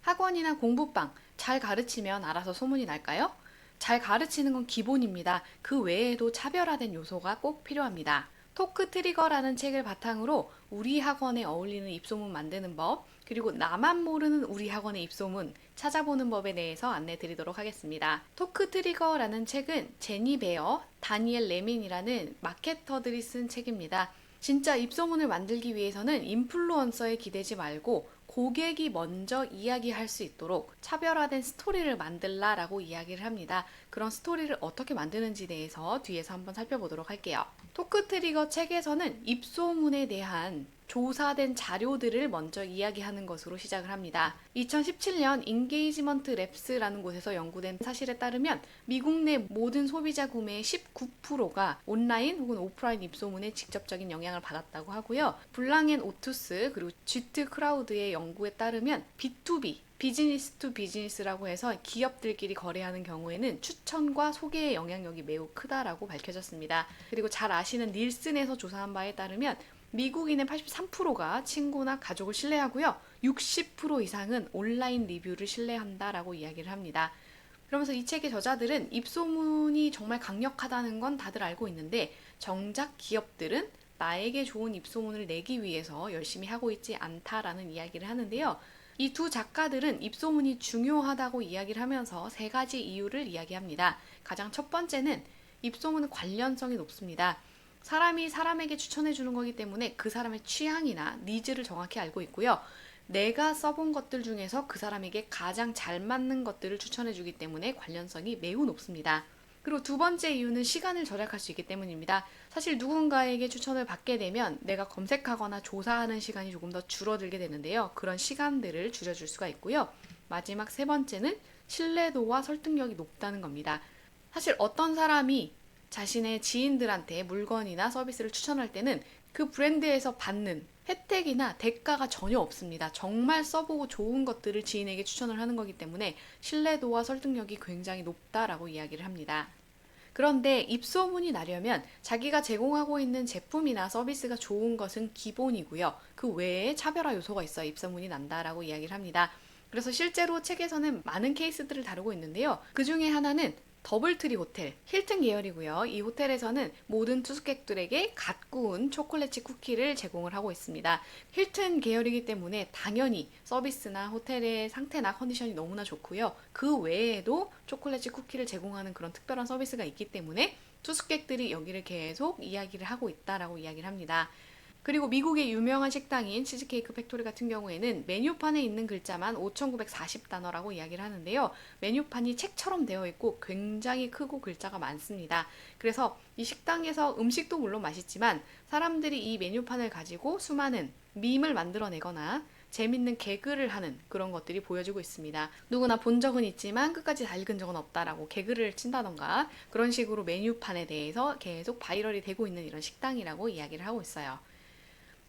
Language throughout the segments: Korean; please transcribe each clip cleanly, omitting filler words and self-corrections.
학원이나 공부방 잘 가르치면 알아서 소문이 날까요? 잘 가르치는 건 기본입니다. 그 외에도 차별화된 요소가 꼭 필요합니다. 토크 트리거라는 책을 바탕으로 우리 학원에 어울리는 입소문 만드는 법, 그리고 나만 모르는 우리 학원의 입소문 찾아보는 법에 대해서 안내 드리도록 하겠습니다. 토크 트리거라는 책은 제니 베어, 다니엘 레민이라는 마케터들이 쓴 책입니다. 진짜 입소문을 만들기 위해서는 인플루언서에 기대지 말고 고객이 먼저 이야기할 수 있도록 차별화된 스토리를 만들라라고 이야기를 합니다. 그런 스토리를 어떻게 만드는지 대해서 뒤에서 한번 살펴보도록 할게요. 토크 트리거 책에서는 입소문에 대한 조사된 자료들을 먼저 이야기하는 것으로 시작을 합니다. 2017년 인게이지먼트 랩스라는 곳에서 연구된 사실에 따르면 미국 내 모든 소비자 구매의 19%가 온라인 혹은 오프라인 입소문에 직접적인 영향을 받았다고 하고요. 블랑앤 오투스 그리고 GT 크라우드의 연구에 따르면 B2B 비즈니스 투 비즈니스라고 해서 기업들끼리 거래하는 경우에는 추천과 소개의 영향력이 매우 크다라고 밝혀졌습니다. 그리고 잘 아시는 닐슨에서 조사한 바에 따르면 미국인의 83%가 친구나 가족을 신뢰하고요. 60% 이상은 온라인 리뷰를 신뢰한다라고 이야기를 합니다. 그러면서 이 책의 저자들은 입소문이 정말 강력하다는 건 다들 알고 있는데 정작 기업들은 나에게 좋은 입소문을 내기 위해서 열심히 하고 있지 않다라는 이야기를 하는데요. 이 두 작가들은 입소문이 중요하다고 이야기를 하면서 세 가지 이유를 이야기합니다. 가장 첫 번째는 입소문은 관련성이 높습니다. 사람이 사람에게 추천해 주는 거기 때문에 그 사람의 취향이나 니즈를 정확히 알고 있고요. 내가 써본 것들 중에서 그 사람에게 가장 잘 맞는 것들을 추천해 주기 때문에 관련성이 매우 높습니다. 그리고 두 번째 이유는 시간을 절약할 수 있기 때문입니다. 사실 누군가에게 추천을 받게 되면 내가 검색하거나 조사하는 시간이 조금 더 줄어들게 되는데요. 그런 시간들을 줄여줄 수가 있고요. 마지막 세 번째는 신뢰도와 설득력이 높다는 겁니다. 사실 어떤 사람이 자신의 지인들한테 물건이나 서비스를 추천할 때는 그 브랜드에서 받는 혜택이나 대가가 전혀 없습니다. 정말 써보고 좋은 것들을 지인에게 추천을 하는 거기 때문에 신뢰도와 설득력이 굉장히 높다라고 이야기를 합니다. 그런데 입소문이 나려면 자기가 제공하고 있는 제품이나 서비스가 좋은 것은 기본이고요. 그 외에 차별화 요소가 있어 입소문이 난다라고 이야기를 합니다. 그래서 실제로 책에서는 많은 케이스들을 다루고 있는데요. 그 중에 하나는 더블트리 호텔, 힐튼 계열이고요. 이 호텔에서는 모든 투숙객들에게 갓 구운 초콜릿 쿠키를 제공을 하고 있습니다. 힐튼 계열이기 때문에 당연히 서비스나 호텔의 상태나 컨디션이 너무나 좋고요. 그 외에도 초콜릿 쿠키를 제공하는 그런 특별한 서비스가 있기 때문에 투숙객들이 여기를 계속 이야기를 하고 있다라고 이야기를 합니다. 그리고 미국의 유명한 식당인 치즈케이크 팩토리 같은 경우에는 메뉴판에 있는 글자만 5,940단어라고 이야기를 하는데요. 메뉴판이 책처럼 되어 있고 굉장히 크고 글자가 많습니다. 그래서 이 식당에서 음식도 물론 맛있지만 사람들이 이 메뉴판을 가지고 수많은 밈을 만들어내거나 재밌는 개그를 하는 그런 것들이 보여지고 있습니다. 누구나 본 적은 있지만 끝까지 다 읽은 적은 없다라고 개그를 친다던가 그런 식으로 메뉴판에 대해서 계속 바이럴이 되고 있는 이런 식당이라고 이야기를 하고 있어요.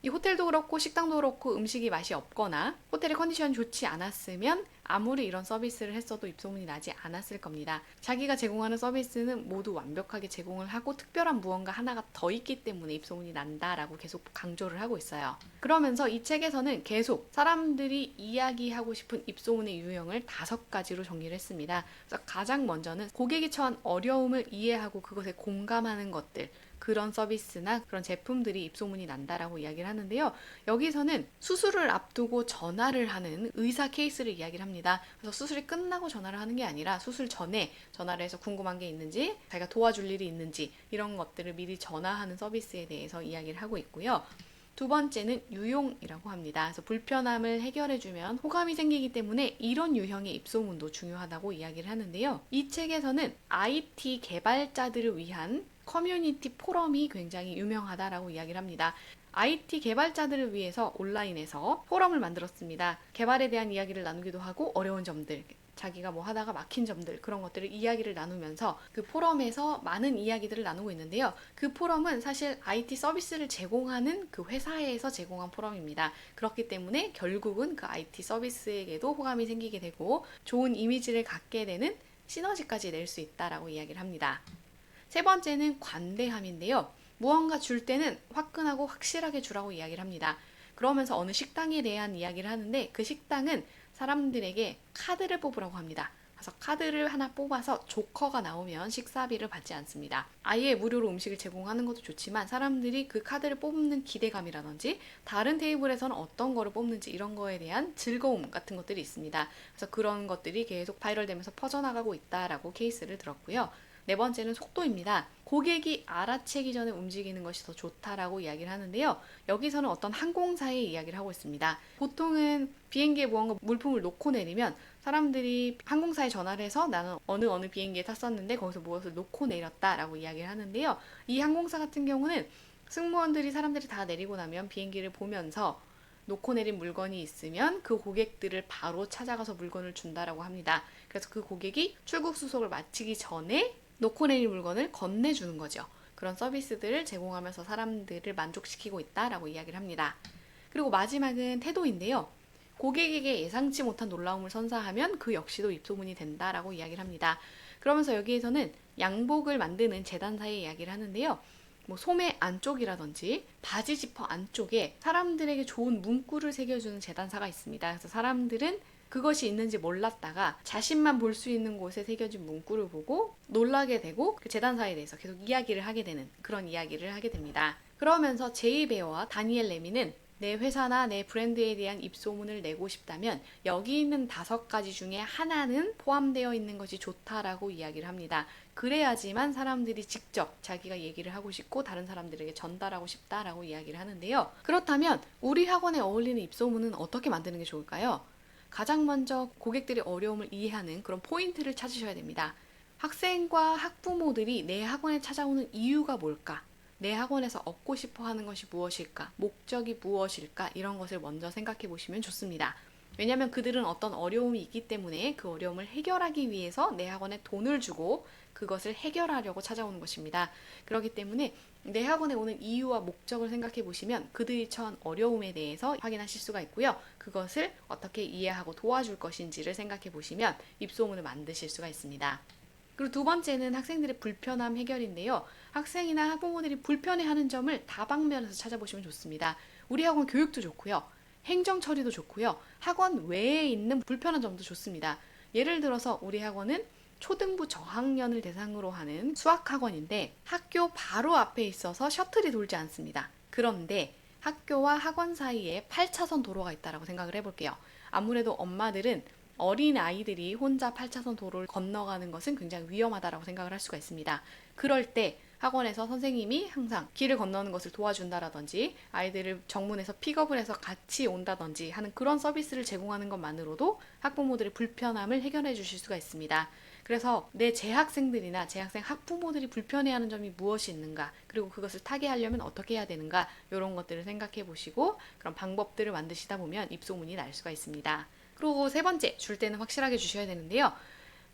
이 호텔도 그렇고 식당도 그렇고 음식이 맛이 없거나 호텔의 컨디션이 좋지 않았으면 아무리 이런 서비스를 했어도 입소문이 나지 않았을 겁니다. 자기가 제공하는 서비스는 모두 완벽하게 제공을 하고 특별한 무언가 하나가 더 있기 때문에 입소문이 난다라고 계속 강조를 하고 있어요. 그러면서 이 책에서는 계속 사람들이 이야기하고 싶은 입소문의 유형을 5가지로 정리를 했습니다. 그래서 가장 먼저는 고객이 처한 어려움을 이해하고 그것에 공감하는 것들, 그런 서비스나 그런 제품들이 입소문이 난다라고 이야기를 하는데요. 여기서는 수술을 앞두고 전화를 하는 의사 케이스를 이야기를 합니다. 그래서 수술이 끝나고 전화를 하는 게 아니라 수술 전에 전화를 해서 궁금한 게 있는지, 자기가 도와줄 일이 있는지 이런 것들을 미리 전화하는 서비스에 대해서 이야기를 하고 있고요. 두 번째는 유용이라고 합니다. 그래서 불편함을 해결해주면 호감이 생기기 때문에 이런 유형의 입소문도 중요하다고 이야기를 하는데요. 이 책에서는 IT 개발자들을 위한 커뮤니티 포럼이 굉장히 유명하다라고 이야기를 합니다. IT 개발자들을 위해서 온라인에서 포럼을 만들었습니다. 개발에 대한 이야기를 나누기도 하고 어려운 점들, 자기가 뭐 하다가 막힌 점들 그런 것들을 이야기를 나누면서 그 포럼에서 많은 이야기들을 나누고 있는데요. 그 포럼은 사실 IT 서비스를 제공하는 그 회사에서 제공한 포럼입니다. 그렇기 때문에 결국은 그 IT 서비스에게도 호감이 생기게 되고 좋은 이미지를 갖게 되는 시너지까지 낼 수 있다라고 이야기를 합니다. 세 번째는 관대함인데요. 무언가 줄 때는 화끈하고 확실하게 주라고 이야기를 합니다. 그러면서 어느 식당에 대한 이야기를 하는데 그 식당은 사람들에게 카드를 뽑으라고 합니다. 그래서 카드를 하나 뽑아서 조커가 나오면 식사비를 받지 않습니다. 아예 무료로 음식을 제공하는 것도 좋지만 사람들이 그 카드를 뽑는 기대감이라든지 다른 테이블에서는 어떤 거를 뽑는지 이런 거에 대한 즐거움 같은 것들이 있습니다. 그래서 그런 것들이 계속 바이럴되면서 퍼져나가고 있다라고 케이스를 들었고요. 네 번째는 속도입니다. 고객이 알아채기 전에 움직이는 것이 더 좋다라고 이야기를 하는데요. 여기서는 어떤 항공사의 이야기를 하고 있습니다. 보통은 비행기에 무언가 물품을 놓고 내리면 사람들이 항공사에 전화를 해서 나는 어느 비행기에 탔었는데 거기서 무엇을 놓고 내렸다라고 이야기를 하는데요. 이 항공사 같은 경우는 승무원들이 사람들이 다 내리고 나면 비행기를 보면서 놓고 내린 물건이 있으면 그 고객들을 바로 찾아가서 물건을 준다라고 합니다. 그래서 그 고객이 출국 수속을 마치기 전에 놓고 내린 물건을 건네주는 거죠. 그런 서비스들을 제공하면서 사람들을 만족시키고 있다라고 이야기를 합니다. 그리고 마지막은 태도인데요. 고객에게 예상치 못한 놀라움을 선사하면 그 역시도 입소문이 된다라고 이야기를 합니다. 그러면서 여기에서는 양복을 만드는 재단사의 이야기를 하는데요. 뭐 소매 안쪽이라든지 바지 지퍼 안쪽에 사람들에게 좋은 문구를 새겨주는 재단사가 있습니다. 그래서 사람들은 그것이 있는지 몰랐다가 자신만 볼 수 있는 곳에 새겨진 문구를 보고 놀라게 되고 그 재단사에 대해서 계속 이야기를 하게 되는 그런 이야기를 하게 됩니다. 그러면서 제이 베어와 다니엘 레미는 내 회사나 내 브랜드에 대한 입소문을 내고 싶다면 여기 있는 5가지 중에 하나는 포함되어 있는 것이 좋다라고 이야기를 합니다. 그래야지만 사람들이 직접 자기가 얘기를 하고 싶고 다른 사람들에게 전달하고 싶다라고 이야기를 하는데요. 그렇다면 우리 학원에 어울리는 입소문은 어떻게 만드는 게 좋을까요? 가장 먼저 고객들의 어려움을 이해하는 그런 포인트를 찾으셔야 됩니다. 학생과 학부모들이 내 학원에 찾아오는 이유가 뭘까? 내 학원에서 얻고 싶어 하는 것이 무엇일까? 목적이 무엇일까? 이런 것을 먼저 생각해 보시면 좋습니다. 왜냐하면 그들은 어떤 어려움이 있기 때문에 그 어려움을 해결하기 위해서 내 학원에 돈을 주고 그것을 해결하려고 찾아오는 것입니다. 그렇기 때문에 내 학원에 오는 이유와 목적을 생각해 보시면 그들이 처한 어려움에 대해서 확인하실 수가 있고요. 그것을 어떻게 이해하고 도와줄 것인지를 생각해 보시면 입소문을 만드실 수가 있습니다. 그리고 두 번째는 학생들의 불편함 해결인데요. 학생이나 학부모들이 불편해하는 점을 다방면에서 찾아보시면 좋습니다. 우리 학원 교육도 좋고요. 행정 처리도 좋고요. 학원 외에 있는 불편한 점도 좋습니다. 예를 들어서 우리 학원은 초등부 저학년을 대상으로 하는 수학학원인데 학교 바로 앞에 있어서 셔틀이 돌지 않습니다. 그런데 학교와 학원 사이에 8차선 도로가 있다고 생각을 해볼게요. 아무래도 엄마들은 어린 아이들이 혼자 8차선 도로를 건너가는 것은 굉장히 위험하다고 생각을 할 수가 있습니다. 그럴 때 학원에서 선생님이 항상 길을 건너는 것을 도와준다라든지 아이들을 정문에서 픽업을 해서 같이 온다든지 하는 그런 서비스를 제공하는 것만으로도 학부모들의 불편함을 해결해 주실 수가 있습니다. 그래서 내 재학생들이나 재학생 학부모들이 불편해하는 점이 무엇이 있는가, 그리고 그것을 타개하려면 어떻게 해야 되는가, 이런 것들을 생각해 보시고 그런 방법들을 만드시다 보면 입소문이 날 수가 있습니다. 그리고 세 번째, 줄 때는 확실하게 주셔야 되는데요.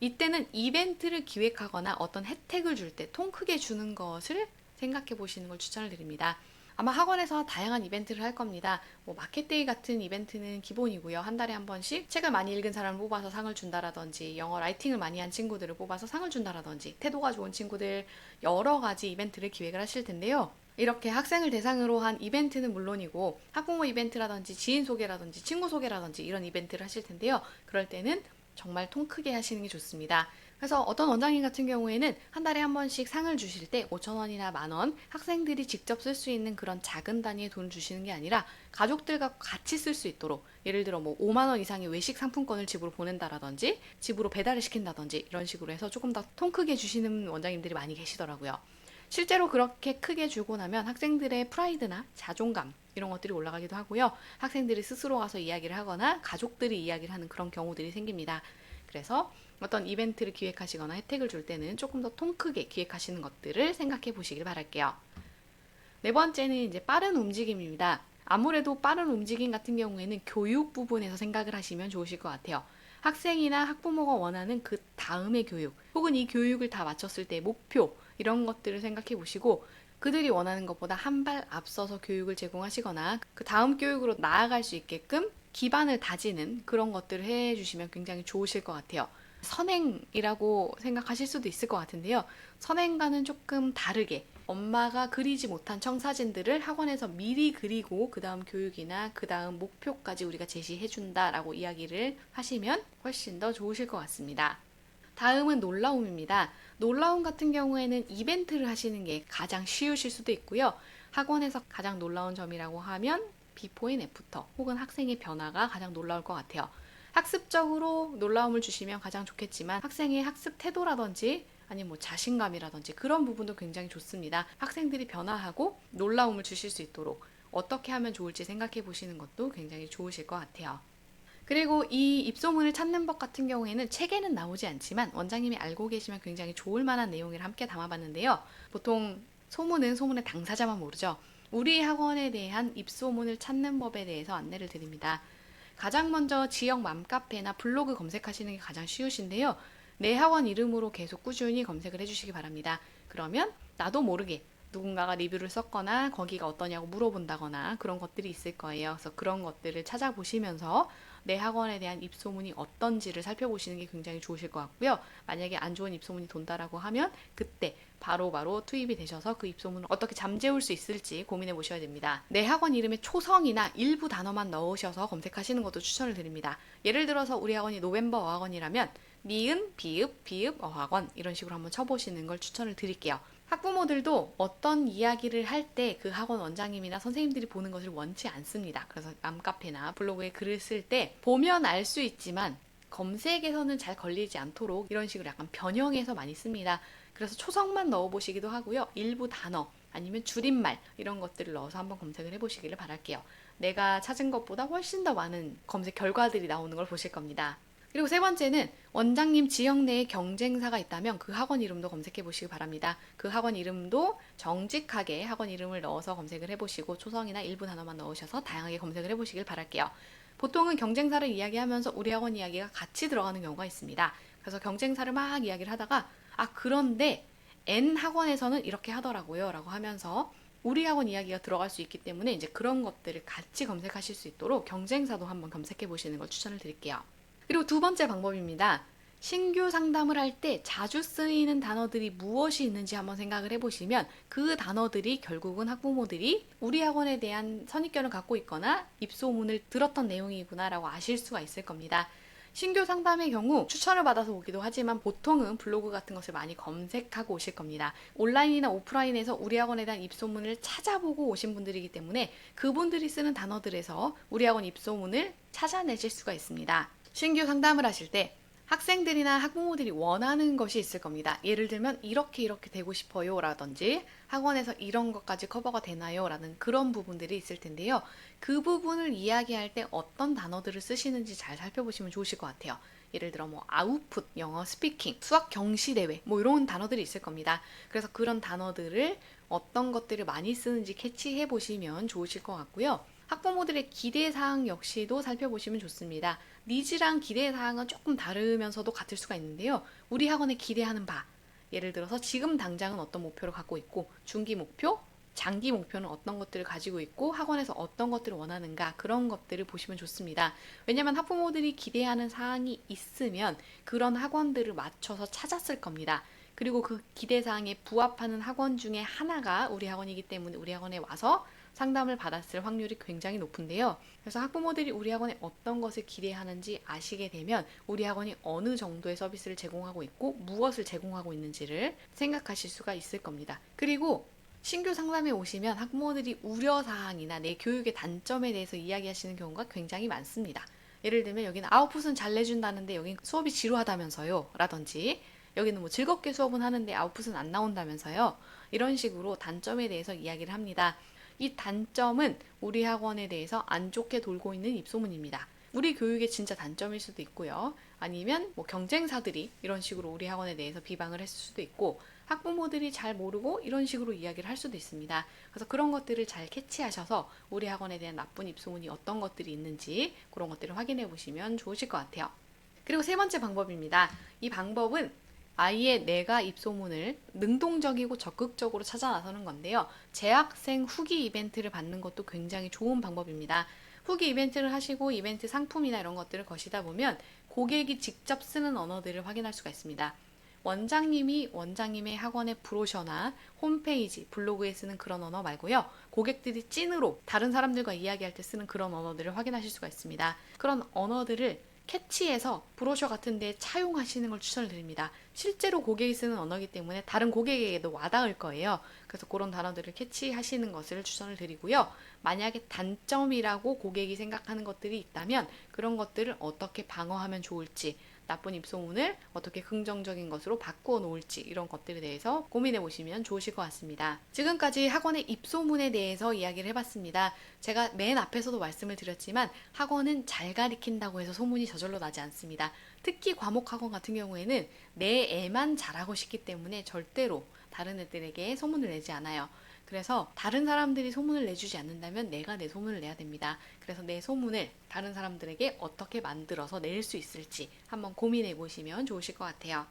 이때는 이벤트를 기획하거나 어떤 혜택을 줄 때 통 크게 주는 것을 생각해 보시는 걸 추천을 드립니다. 아마 학원에서 다양한 이벤트를 할 겁니다. 뭐 마켓데이 같은 이벤트는 기본이고요. 한 달에 한 번씩 책을 많이 읽은 사람을 뽑아서 상을 준다라든지 영어 라이팅을 많이 한 친구들을 뽑아서 상을 준다라든지 태도가 좋은 친구들 여러 가지 이벤트를 기획을 하실 텐데요. 이렇게 학생을 대상으로 한 이벤트는 물론이고 학부모 이벤트라든지 지인 소개라든지 친구 소개라든지 이런 이벤트를 하실 텐데요. 그럴 때는 정말 통 크게 하시는 게 좋습니다. 그래서 어떤 원장님 같은 경우에는 한 달에 한 번씩 상을 주실 때 5,000원이나 10,000원 학생들이 직접 쓸 수 있는 그런 작은 단위의 돈을 주시는 게 아니라 가족들과 같이 쓸 수 있도록 예를 들어 뭐 5만 원 이상의 외식 상품권을 집으로 보낸다라든지 집으로 배달을 시킨다든지 이런 식으로 해서 조금 더 통 크게 주시는 원장님들이 많이 계시더라고요. 실제로 그렇게 크게 주고 나면 학생들의 프라이드나 자존감 이런 것들이 올라가기도 하고요. 학생들이 스스로 가서 이야기를 하거나 가족들이 이야기를 하는 그런 경우들이 생깁니다. 그래서 어떤 이벤트를 기획하시거나 혜택을 줄 때는 조금 더 통 크게 기획하시는 것들을 생각해 보시길 바랄게요. 네 번째는 이제 빠른 움직임입니다. 아무래도 빠른 움직임 같은 경우에는 교육 부분에서 생각을 하시면 좋으실 것 같아요. 학생이나 학부모가 원하는 그 다음의 교육, 혹은 이 교육을 다 마쳤을 때 목표, 이런 것들을 생각해 보시고 그들이 원하는 것보다 한 발 앞서서 교육을 제공하시거나 그 다음 교육으로 나아갈 수 있게끔 기반을 다지는 그런 것들을 해주시면 굉장히 좋으실 것 같아요. 선행이라고 생각하실 수도 있을 것 같은데요. 선행과는 조금 다르게 엄마가 그리지 못한 청사진들을 학원에서 미리 그리고 그 다음 교육이나 그 다음 목표까지 우리가 제시해준다라고 이야기를 하시면 훨씬 더 좋으실 것 같습니다. 다음은 놀라움입니다. 놀라움 같은 경우에는 이벤트를 하시는 게 가장 쉬우실 수도 있고요. 학원에서 가장 놀라운 점이라고 하면 비포 앤 애프터 혹은 학생의 변화가 가장 놀라울 것 같아요. 학습적으로 놀라움을 주시면 가장 좋겠지만 학생의 학습 태도라든지 아니면 뭐 자신감이라든지 그런 부분도 굉장히 좋습니다. 학생들이 변화하고 놀라움을 주실 수 있도록 어떻게 하면 좋을지 생각해 보시는 것도 굉장히 좋으실 것 같아요. 그리고 이 입소문을 찾는 법 같은 경우에는 책에는 나오지 않지만 원장님이 알고 계시면 굉장히 좋을 만한 내용을 함께 담아봤는데요. 보통 소문은 소문의 당사자만 모르죠. 우리 학원에 대한 입소문을 찾는 법에 대해서 안내를 드립니다. 가장 먼저 지역 맘카페나 블로그 검색하시는 게 가장 쉬우신데요. 내 학원 이름으로 계속 꾸준히 검색을 해주시기 바랍니다. 그러면 나도 모르게 누군가가 리뷰를 썼거나 거기가 어떠냐고 물어본다거나 그런 것들이 있을 거예요. 그래서 그런 것들을 찾아보시면서 내 학원에 대한 입소문이 어떤지를 살펴보시는 게 굉장히 좋으실 것 같고요. 만약에 안 좋은 입소문이 돈다라고 하면 그때 바로바로 투입이 되셔서 그 입소문을 어떻게 잠재울 수 있을지 고민해 보셔야 됩니다. 내 학원 이름에 초성이나 일부 단어만 넣으셔서 검색하시는 것도 추천을 드립니다. 예를 들어서 우리 학원이 노벰버 어학원이라면 니은, 비읍, 비읍, 어학원 이런 식으로 한번 쳐보시는 걸 추천을 드릴게요. 학부모들도 어떤 이야기를 할 때 그 학원 원장님이나 선생님들이 보는 것을 원치 않습니다. 그래서 맘카페나 블로그에 글을 쓸 때 보면 알 수 있지만 검색에서는 잘 걸리지 않도록 이런 식으로 약간 변형해서 많이 씁니다. 그래서 초성만 넣어보시기도 하고요. 일부 단어 아니면 줄임말 이런 것들을 넣어서 한번 검색을 해보시기를 바랄게요. 내가 찾은 것보다 훨씬 더 많은 검색 결과들이 나오는 걸 보실 겁니다. 그리고 세 번째는 원장님 지역 내에 경쟁사가 있다면 그 학원 이름도 검색해 보시기 바랍니다. 그 학원 이름도 정직하게 학원 이름을 넣어서 검색을 해보시고 초성이나 일부 단어만 넣으셔서 다양하게 검색을 해보시길 바랄게요. 보통은 경쟁사를 이야기하면서 우리 학원 이야기가 같이 들어가는 경우가 있습니다. 그래서 경쟁사를 막 이야기를 하다가 그런데 N 학원에서는 이렇게 하더라고요 라고 하면서 우리 학원 이야기가 들어갈 수 있기 때문에 이제 그런 것들을 같이 검색하실 수 있도록 경쟁사도 한번 검색해 보시는 걸 추천을 드릴게요. 그리고 두 번째 방법입니다. 신규 상담을 할 때 자주 쓰이는 단어들이 무엇이 있는지 한번 생각을 해보시면 그 단어들이 결국은 학부모들이 우리 학원에 대한 선입견을 갖고 있거나 입소문을 들었던 내용이구나 라고 아실 수가 있을 겁니다. 신규 상담의 경우 추천을 받아서 오기도 하지만 보통은 블로그 같은 것을 많이 검색하고 오실 겁니다. 온라인이나 오프라인에서 우리 학원에 대한 입소문을 찾아보고 오신 분들이기 때문에 그분들이 쓰는 단어들에서 우리 학원 입소문을 찾아내실 수가 있습니다. 신규 상담을 하실 때 학생들이나 학부모들이 원하는 것이 있을 겁니다. 예를 들면 이렇게 되고 싶어요 라든지 학원에서 이런 것까지 커버가 되나요? 라는 그런 부분들이 있을 텐데요. 그 부분을 이야기할 때 어떤 단어들을 쓰시는지 잘 살펴보시면 좋으실 것 같아요. 예를 들어 아웃풋, 영어 스피킹, 수학 경시대회 이런 단어들이 있을 겁니다. 그래서 그런 단어들을 어떤 것들을 많이 쓰는지 캐치해 보시면 좋으실 것 같고요. 학부모들의 기대사항 역시도 살펴보시면 좋습니다. 니즈랑 기대사항은 조금 다르면서도 같을 수가 있는데요. 우리 학원에 기대하는 바, 예를 들어서 지금 당장은 어떤 목표를 갖고 있고 중기 목표, 장기 목표는 어떤 것들을 가지고 있고 학원에서 어떤 것들을 원하는가 그런 것들을 보시면 좋습니다. 왜냐하면 학부모들이 기대하는 사항이 있으면 그런 학원들을 맞춰서 찾았을 겁니다. 그리고 그 기대사항에 부합하는 학원 중에 하나가 우리 학원이기 때문에 우리 학원에 와서 상담을 받았을 확률이 굉장히 높은데요. 그래서 학부모들이 우리 학원에 어떤 것을 기대하는지 아시게 되면 우리 학원이 어느 정도의 서비스를 제공하고 있고 무엇을 제공하고 있는지를 생각하실 수가 있을 겁니다. 그리고 신규 상담에 오시면 학부모들이 우려사항이나 내 교육의 단점에 대해서 이야기하시는 경우가 굉장히 많습니다. 예를 들면 여기는 아웃풋은 잘 내준다는데 여기는 수업이 지루하다면서요 라든지 여기는 즐겁게 수업은 하는데 아웃풋은 안 나온다면서요. 이런 식으로 단점에 대해서 이야기를 합니다. 이 단점은 우리 학원에 대해서 안 좋게 돌고 있는 입소문입니다. 우리 교육의 진짜 단점일 수도 있고요. 아니면 경쟁사들이 이런 식으로 우리 학원에 대해서 비방을 했을 수도 있고 학부모들이 잘 모르고 이런 식으로 이야기를 할 수도 있습니다. 그래서 그런 것들을 잘 캐치하셔서 우리 학원에 대한 나쁜 입소문이 어떤 것들이 있는지 그런 것들을 확인해 보시면 좋으실 것 같아요. 그리고 세 번째 방법입니다. 이 방법은 아예 내가 입소문을 능동적이고 적극적으로 찾아 나서는 건데요. 재학생 후기 이벤트를 받는 것도 굉장히 좋은 방법입니다. 후기 이벤트를 하시고 이벤트 상품이나 이런 것들을 거시다 보면 고객이 직접 쓰는 언어들을 확인할 수가 있습니다. 원장님이 원장님의 학원의 브로셔나 홈페이지, 블로그에 쓰는 그런 언어 말고요. 고객들이 찐으로 다른 사람들과 이야기할 때 쓰는 그런 언어들을 확인하실 수가 있습니다. 그런 언어들을 캐치해서 브로셔 같은 데 차용하시는 걸 추천을 드립니다. 실제로 고객이 쓰는 언어이기 때문에 다른 고객에게도 와닿을 거예요. 그래서 그런 단어들을 캐치하시는 것을 추천을 드리고요. 만약에 단점이라고 고객이 생각하는 것들이 있다면 그런 것들을 어떻게 방어하면 좋을지, 나쁜 입소문을 어떻게 긍정적인 것으로 바꾸어 놓을지, 이런 것들에 대해서 고민해 보시면 좋으실 것 같습니다. 지금까지 학원의 입소문에 대해서 이야기를 해봤습니다. 제가 맨 앞에서도 말씀을 드렸지만 학원은 잘 가리킨다고 해서 소문이 저절로 나지 않습니다. 특히 과목 학원 같은 경우에는 내 애만 잘하고 싶기 때문에 절대로 다른 애들에게 소문을 내지 않아요. 그래서 다른 사람들이 소문을 내주지 않는다면 내가 내 소문을 내야 됩니다. 그래서 내 소문을 다른 사람들에게 어떻게 만들어서 낼 수 있을지 한번 고민해 보시면 좋으실 것 같아요.